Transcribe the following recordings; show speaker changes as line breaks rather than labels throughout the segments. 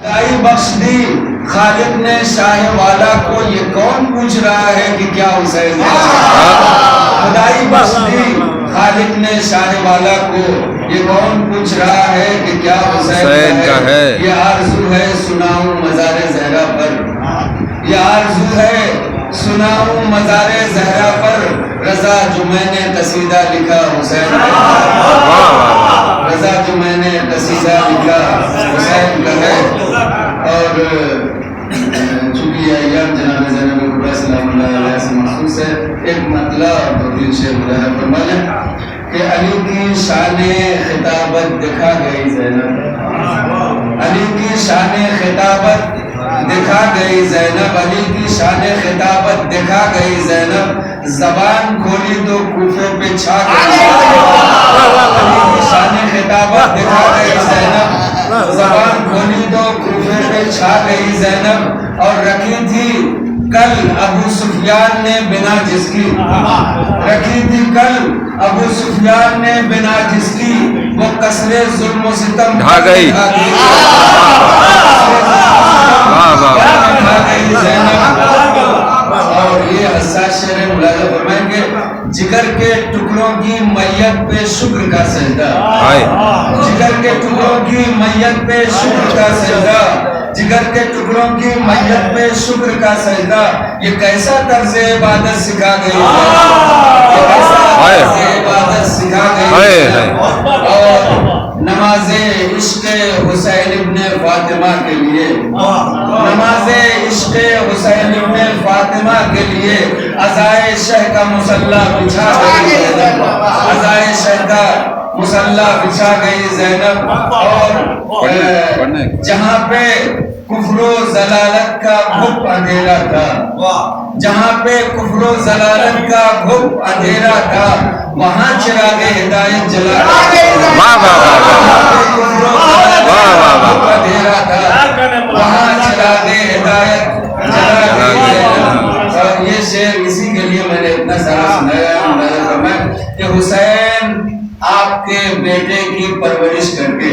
خدائی بخش دی خالق نے شاہ والا کو، یہ کون پوچھ رہا ہے کہ کیا حسین ہے؟ خدائی بخش دی خالق نے شاہ والا کو، یہ کون پوچھ رہا ہے کہ کیا حسین کا ہے؟ یہ آرزو ہے سناؤں مزار زہرا پر، یہ آرزو ہے سناؤں مزار زہرا پر، رضا جو میں نے قصیدہ لکھا حسین کا، رضا جو میں نے قصیدہ لکھا حسین کا ہے۔ اور چونکہ یہ ایام جناب زینب کبریٰ سلام اللہ علیہ سے مخصوص ہے، ایک مطلع اور دو تین شعر مظاہرہ فرما لیں کہ علی کی شان خطابت دکھا گئی زینب، علی کی شان خطابت دکھا گئی زینب، علی کی شان خطابت دکھا گئی زینب، زبان کھولی تو کوفے پہ چھا گئی، علی کی شان خطابت دکھا گئی زینب، زبان کھولی تو کوفے پہ چھا گئی زینب، اور رکھی تھی کل ابو سفیان نے بنا جس کی، رکھی تھی کل ابو سفیان نے بنا جس کی، وہ کسرے ظلم و ستم ڈھا گئی، اور یہ حساس شعر ملاحظہ فرمائیں گے، جگر کے ٹکڑوں کی میت پہ شکر کا سجدہ، جگر کے ٹکڑوں کی میت پہ شکر کا سجدہ، جگر کے ٹکڑوں کی میت پہ شکر کا سجدہ، یہ کیسا طرز عبادت سکھا گئی ہے، یہ کیسا طرز عبادت سکھا گئی ہے۔ اور نماز عشق حسین ابن فاطمہ کے لیے، نماز عشق حسین ابن فاطمہ کے لیے عزائے شہ کا مصلح بچھا گئی زینب، عزائے شہ کا مصلح بچھا گئی زینب، اور جہاں پہ کفر و ضلالت کا گھپ اندھیرا تھا، جہاں پہ کفر و ضلالت کا گھپ اندھیرا تھا، وہاں چراغ ہدایت جلا گئی، وہاں چراغ ہدایت جلا گئی۔ اور یہ شعر اسی کے لیے میں نے اتنا سارا سنایا کہ حسین آپ کے بیٹے کی پرورش کر کے،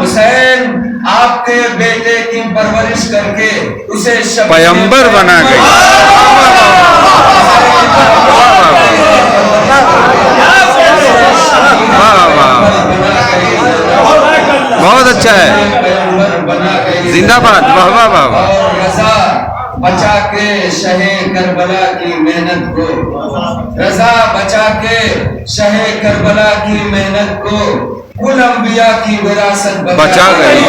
حسین آپ کے بیٹے کی پرورش کر کے اسے پیغمبر بنا گئی،
بہت اچھا ہے، زندہ باد، واہ واہ واہ واہ۔
اور رضا بچا کے شہ کربلا کی محنت کو، رضا بچا کے شہ کربلا کی محنت کو، کل انبیاء کی وراثت بچا گئی،